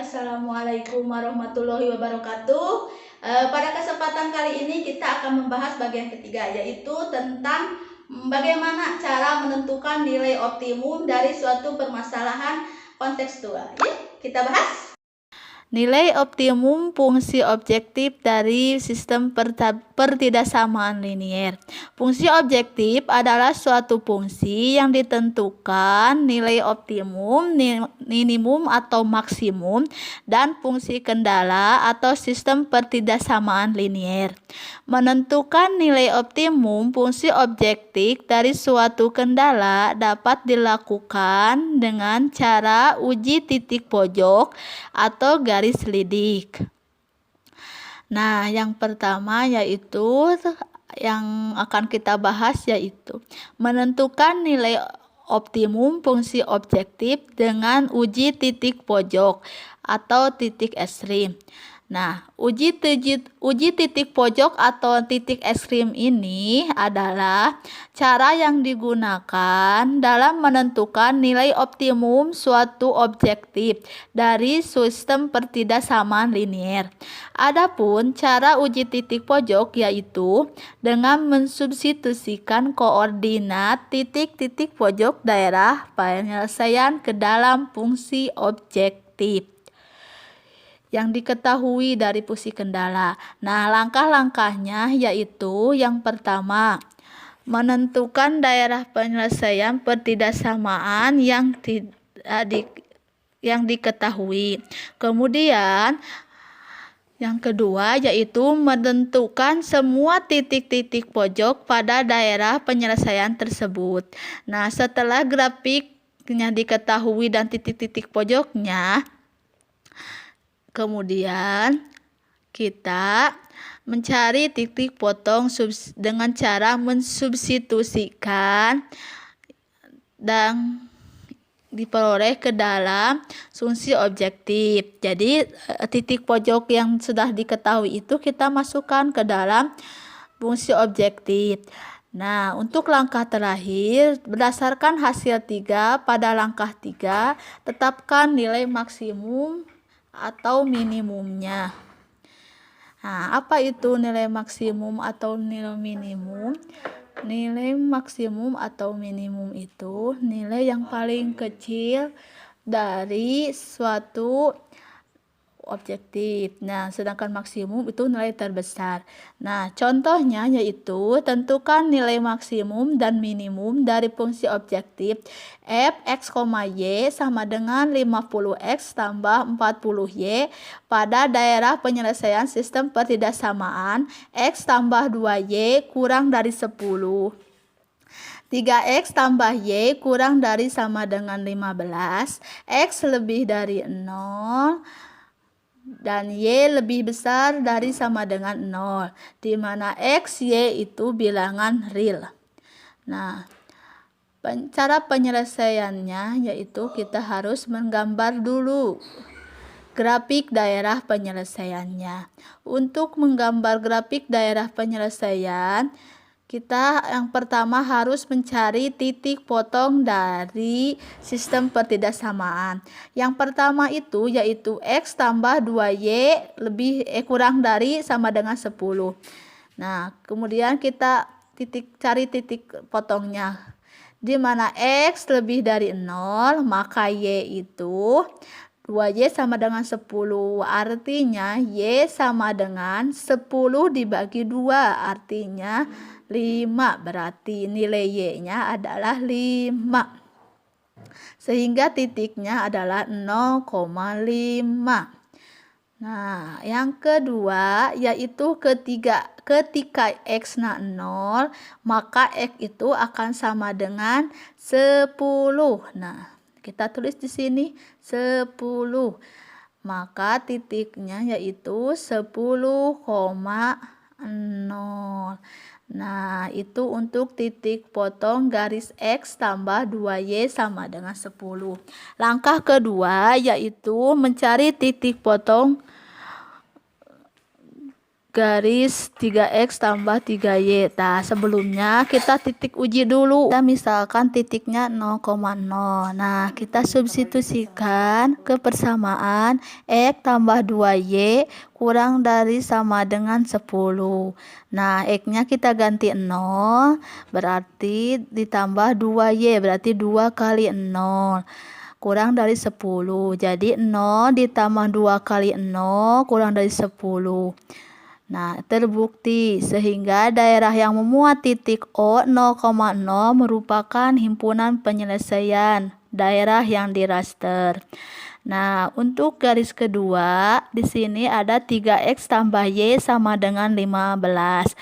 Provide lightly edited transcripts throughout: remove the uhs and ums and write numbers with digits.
Assalamualaikum warahmatullahi wabarakatuh. Pada kesempatan kali ini kita akan membahas bagian ketiga, yaitu tentang bagaimana cara menentukan nilai optimum dari suatu permasalahan kontekstual. Yuk kita bahas. Nilai optimum fungsi objektif dari sistem pertidaksamaan linier. Fungsi objektif adalah suatu fungsi yang ditentukan nilai optimum, minimum atau maksimum, dan fungsi kendala atau sistem pertidaksamaan linier. Menentukan nilai optimum fungsi objektif dari suatu kendala dapat dilakukan dengan cara uji titik pojok atau garis lidik. Nah, yang pertama yaitu yang akan kita bahas yaitu menentukan nilai optimum fungsi objektif dengan uji titik pojok atau titik ekstrim. Nah, uji titik pojok atau titik ekstrim ini adalah cara yang digunakan dalam menentukan nilai optimum suatu objektif dari sistem pertidaksamaan linier. Adapun cara uji titik pojok yaitu dengan mensubstitusikan koordinat titik-titik pojok daerah penyelesaian ke dalam fungsi objektif yang diketahui dari fungsi kendala. Nah, langkah-langkahnya yaitu yang pertama, menentukan daerah penyelesaian pertidaksamaan yang diketahui. Kemudian yang kedua yaitu menentukan semua titik-titik pojok pada daerah penyelesaian tersebut. Nah, setelah grafiknya diketahui dan titik-titik pojoknya, kemudian kita mencari titik potong dengan cara mensubstitusikan dan diperoleh ke dalam fungsi objektif. Jadi titik pojok yang sudah diketahui itu kita masukkan ke dalam fungsi objektif. Nah, untuk langkah terakhir, berdasarkan hasil 3, pada langkah 3, tetapkan nilai maksimum atau minimumnya. Nah, apa itu nilai maksimum atau nilai minimum? Nilai maksimum atau minimum itu nilai yang paling kecil dari suatu objektif. Nah, sedangkan maksimum itu nilai terbesar. Nah, contohnya yaitu tentukan nilai maksimum dan minimum dari fungsi objektif f x, y sama dengan 50x tambah 40y pada daerah penyelesaian sistem pertidaksamaan x tambah 2y kurang dari 10. 3x tambah y kurang dari sama dengan 15, x lebih dari 0, dan y lebih besar dari sama dengan 0, di mana x, y itu bilangan real. Nah, cara penyelesaiannya yaitu kita harus menggambar dulu grafik daerah penyelesaiannya. Untuk menggambar grafik daerah penyelesaian, kita yang pertama harus mencari titik potong dari sistem pertidaksamaan. Yang pertama itu yaitu x tambah 2y kurang dari sama dengan 10. Nah, kemudian kita cari titik potongnya. Di mana x lebih dari 0, maka y itu 2y sama dengan 10, artinya y sama dengan 10 dibagi 2, artinya 5, berarti nilai y-nya adalah 5. Sehingga titiknya adalah 0,5. Nah, yang kedua yaitu ketika x-nya 0, maka x itu akan sama dengan 10. Nah, kita tulis di sini 10. Maka titiknya yaitu 10,0. Nah, itu untuk titik potong garis x tambah 2y sama dengan 10. Langkah kedua yaitu mencari titik potong garis 3x tambah 3y. Nah, sebelumnya kita titik uji dulu. Kita misalkan titiknya 0,0. Nah, kita substitusikan ke persamaan x tambah 2y kurang dari sama dengan 10. Nah, x-nya kita ganti 0, berarti ditambah 2y, berarti 2 kali 0. Kurang dari 10. Jadi 0 ditambah 2 kali 0 kurang dari 10. Nah, terbukti sehingga daerah yang memuat titik O 0,0 merupakan himpunan penyelesaian daerah yang di raster. Nah, untuk garis kedua, di sini ada 3x tambah y sama dengan 15.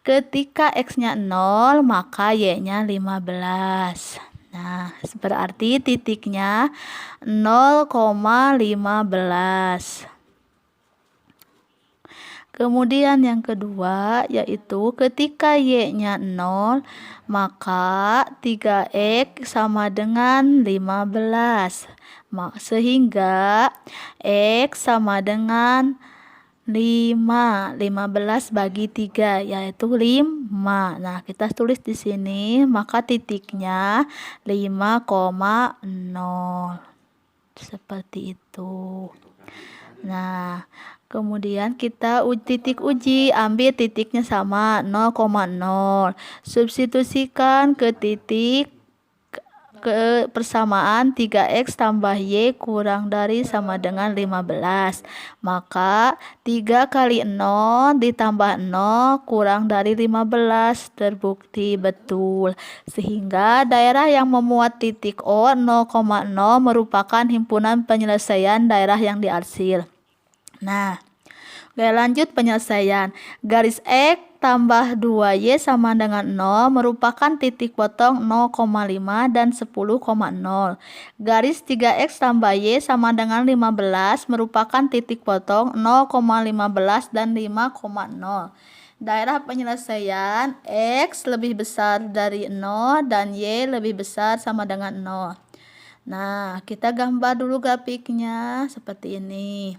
Ketika x-nya 0, maka y-nya 15. Nah, berarti titiknya 0,15. Kemudian yang kedua yaitu ketika y-nya 0, maka 3x sama dengan 15. Sehingga x sama dengan 5. 15 bagi 3 yaitu 5. Nah, kita tulis di sini, maka titiknya 5,0. Seperti itu. Nah, kemudian kita titik uji, ambil titiknya sama 0,0. Substitusikan ke titik ke persamaan 3x tambah y kurang dari sama dengan 15. Maka 3 kali 0 ditambah 0 kurang dari 15. Terbukti betul. Sehingga daerah yang memuat titik O 0,0 merupakan himpunan penyelesaian daerah yang diarsir. Nah, lanjut penyelesaian. Garis X tambah 2Y sama dengan 0 merupakan titik potong 0,5 dan 10,0. Garis 3X tambah Y sama dengan 15 merupakan titik potong 0,15 dan 5,0. Daerah penyelesaian X lebih besar dari 0 dan Y lebih besar sama dengan 0. Nah, kita gambar dulu grafiknya seperti ini.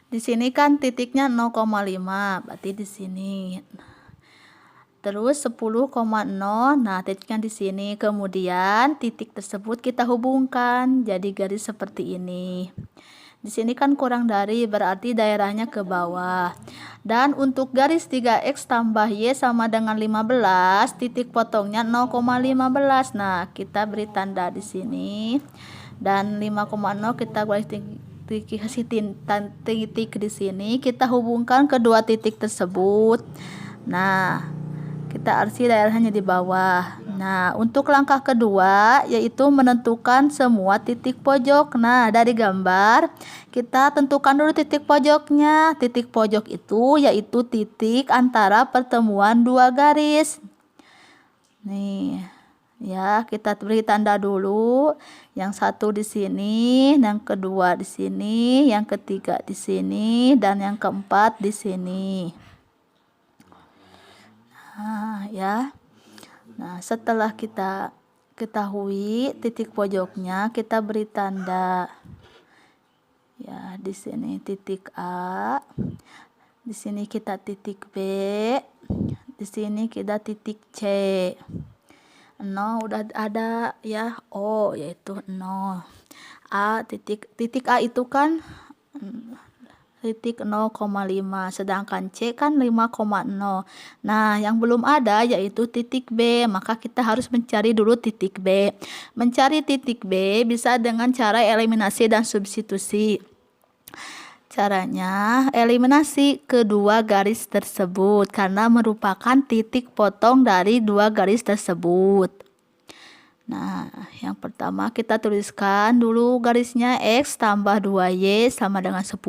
Di sini kan titiknya 0,5, berarti di sini. Terus 10,0, nah titiknya di sini. Kemudian titik tersebut kita hubungkan jadi garis seperti ini. Di sini kan kurang dari, berarti daerahnya ke bawah. Dan untuk garis 3x tambah y sama dengan 15, titik potongnya 0,15. Nah, kita beri tanda di sini. Dan 5,0 kita kasih titik di sini, kita hubungkan kedua titik tersebut. Nah, kita arsir daerahnya di bawah. Nah, untuk langkah kedua yaitu menentukan semua titik pojok. Nah, dari gambar kita tentukan dulu titik pojoknya. Titik pojok itu yaitu titik antara pertemuan dua garis. Nih. Ya, kita beri tanda dulu. Yang satu di sini, yang kedua di sini, yang ketiga di sini, dan yang keempat di sini. Nah, ya. Nah, setelah kita ketahui titik pojoknya, kita beri tanda. Ya, di sini titik A. Di sini kita titik B. Di sini kita titik C. 0 udah ada ya, O yaitu 0. A titik A itu kan titik 0,5, sedangkan C kan 5,0. Nah, yang belum ada yaitu titik B, maka kita harus mencari dulu titik B. Mencari titik B bisa dengan cara eliminasi dan substitusi. Caranya, eliminasi kedua garis tersebut karena merupakan titik potong dari dua garis tersebut. Nah, yang pertama kita tuliskan dulu garisnya X tambah 2Y sama dengan 10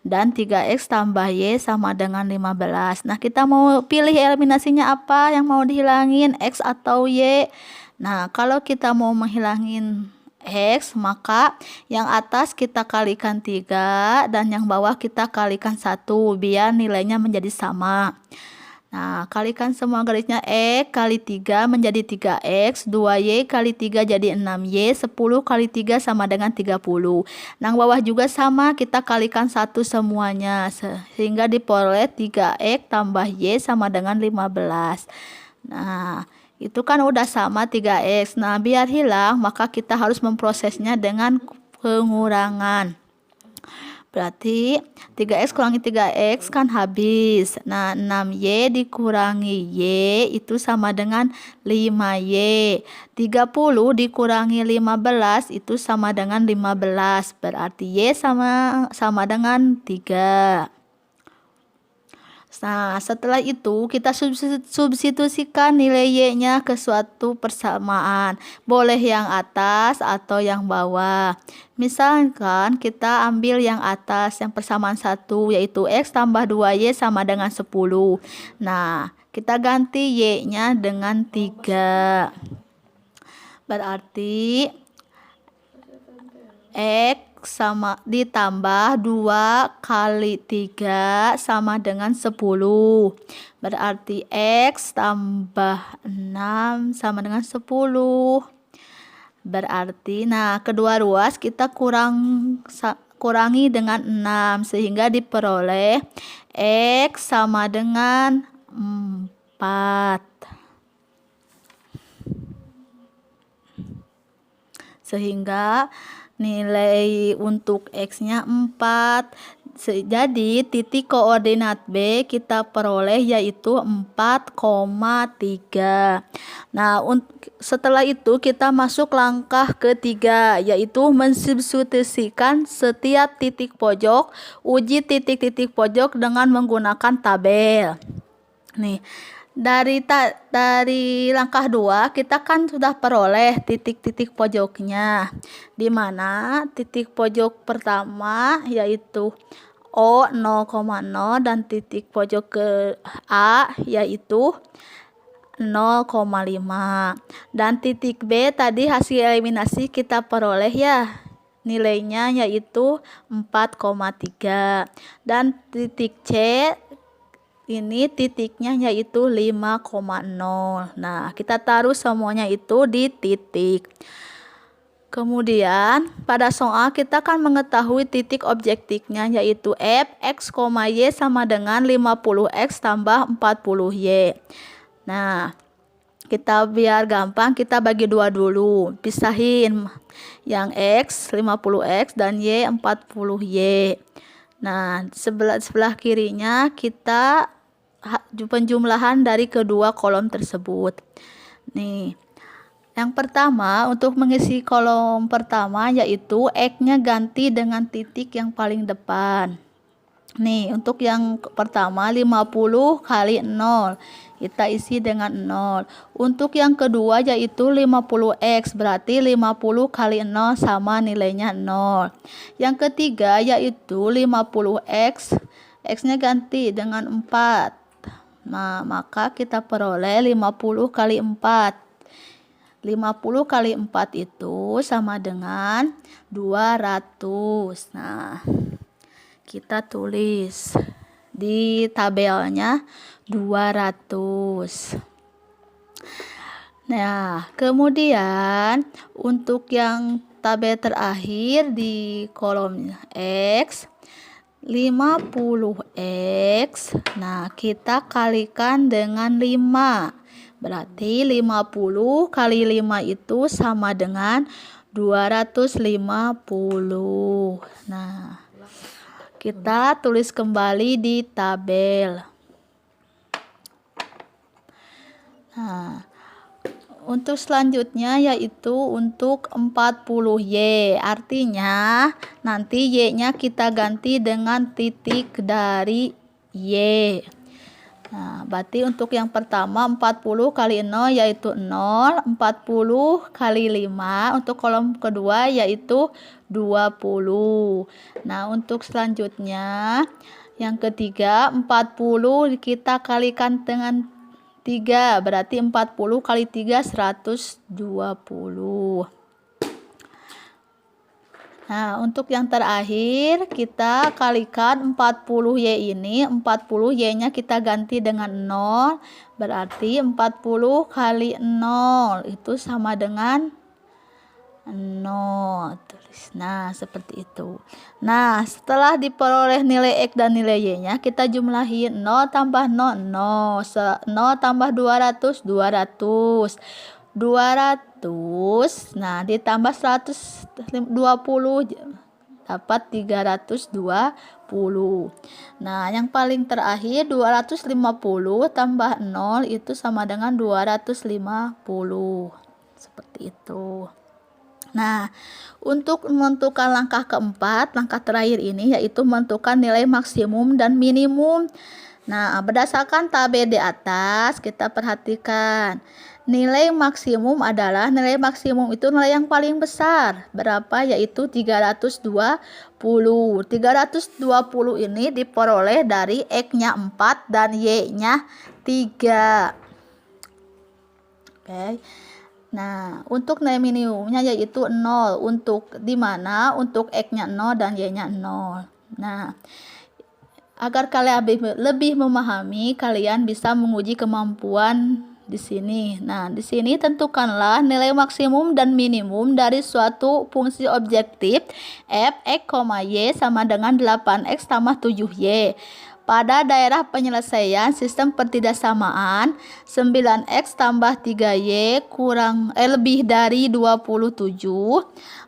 dan 3X tambah Y sama dengan 15. Nah, kita mau pilih eliminasinya apa yang mau dihilangin, X atau Y. Nah, kalau kita mau menghilangin X, maka yang atas kita kalikan 3 dan yang bawah kita kalikan 1 biar nilainya menjadi sama. Nah, kalikan semua garisnya X kali 3 menjadi 3X, 2Y kali 3 jadi 6Y, 10 kali 3 sama dengan 30. Nah, bawah juga sama, kita kalikan satu semuanya, sehingga diperoleh 3X tambah Y sama dengan 15. Nah, itu kan udah sama 3X. Nah, biar hilang, maka kita harus memprosesnya dengan pengurangan. Berarti 3X kurangi 3X kan habis. Nah, 6Y dikurangi Y itu sama dengan 5Y. 30 dikurangi 15 itu sama dengan 15. Berarti Y sama dengan 3. Nah, setelah itu kita substitusikan nilai Y-nya ke suatu persamaan. Boleh yang atas atau yang bawah. Misalkan kita ambil yang atas, yang persamaan 1, yaitu X tambah 2Y sama dengan 10. Nah, kita ganti Y-nya dengan 3. Berarti X sama ditambah 2 kali 3 sama dengan 10. Berarti X tambah 6 sama dengan 10. Berarti, nah, kedua ruas kita kurangi dengan 6 sehingga diperoleh X sama dengan 4. Sehingga nilai untuk X-nya 4. Jadi titik koordinat B kita peroleh yaitu 4,3. Nah, setelah itu kita masuk langkah ketiga, yaitu mensubstitusikan setiap titik pojok. Uji titik-titik pojok dengan menggunakan tabel. Nih, dari langkah 2 kita kan sudah peroleh titik-titik pojoknya, di mana titik pojok pertama yaitu O 0,0 dan titik pojok ke A yaitu 0,5. Dan titik B tadi hasil eliminasi kita peroleh ya, nilainya yaitu 4,3. Dan titik C ini titiknya yaitu 5,0. Nah, kita taruh semuanya itu di titik. Kemudian pada soal kita kan mengetahui titik objektifnya yaitu F, X, Y sama dengan 50X tambah 40Y. Nah, kita biar gampang kita bagi dua dulu. Pisahin yang X 50X dan Y 40Y. Nah, sebelah kirinya kita penjumlahan dari kedua kolom tersebut. Nih, yang pertama untuk mengisi kolom pertama yaitu X-nya ganti dengan titik yang paling depan. Nih, untuk yang pertama 50 kali 0 kita isi dengan 0. Untuk yang kedua yaitu 50X, berarti 50 kali 0 sama nilainya 0. Yang ketiga yaitu 50X, X-nya ganti dengan 4. Nah, maka kita peroleh 50 kali 4. 50 kali 4 itu sama dengan 200. Nah, kita tulis di tabelnya 200. Nah, kemudian untuk yang tabel terakhir di kolom X 50X. Nah, kita kalikan dengan 5. Berarti 50 kali 5 itu sama dengan 250. Nah, kita tulis kembali di tabel. Nah, untuk selanjutnya yaitu untuk 40Y. Artinya nanti Y-nya kita ganti dengan titik dari Y. Nah, berarti untuk yang pertama 40 kali 0 yaitu 0. 40 kali 5. Untuk kolom kedua yaitu 20. Nah, untuk selanjutnya yang ketiga 40 kita kalikan dengan 3, berarti 40 kali 3 120. Nah, untuk yang terakhir kita kalikan 40Y ini, 40Y-nya kita ganti dengan 0, berarti 40 kali 0 itu sama dengan 0. Tulis. Nah, seperti itu. Nah, setelah diperoleh nilai X dan nilai Y-nya, kita jumlahin 0 tambah 0, 0. 0 tambah 200, 200. 200, nah ditambah 120 dapat 320. Nah, yang paling terakhir 250 tambah 0 itu sama dengan 250. Seperti itu. Nah, untuk menentukan langkah keempat, langkah terakhir ini yaitu menentukan nilai maksimum dan minimum. Nah, berdasarkan tabel di atas, kita perhatikan. Nilai maksimum adalah nilai maksimum itu nilai yang paling besar. Berapa? Yaitu 320. 320 ini diperoleh dari X-nya 4 dan Y-nya 3. Oke. Nah, untuk nilai minimumnya yaitu 0. Untuk di mana? Untuk X-nya 0 dan Y-nya 0. Nah, agar kalian lebih memahami, kalian bisa menguji kemampuan di sini. Nah, di sini tentukanlah nilai maksimum dan minimum dari suatu fungsi objektif f x, y sama dengan 8x tambah 7y. Pada daerah penyelesaian sistem pertidaksamaan, 9x tambah 3y lebih dari 27,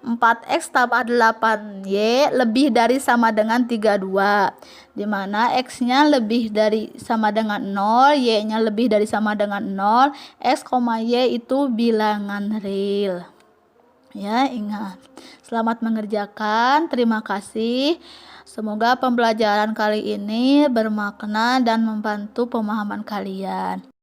4x tambah 8y lebih dari sama dengan 32, di mana x-nya lebih dari sama dengan 0, y-nya lebih dari sama dengan 0, x, y itu bilangan real. Ya, ingat. Selamat mengerjakan. Terima kasih. Semoga pembelajaran kali ini bermakna dan membantu pemahaman kalian.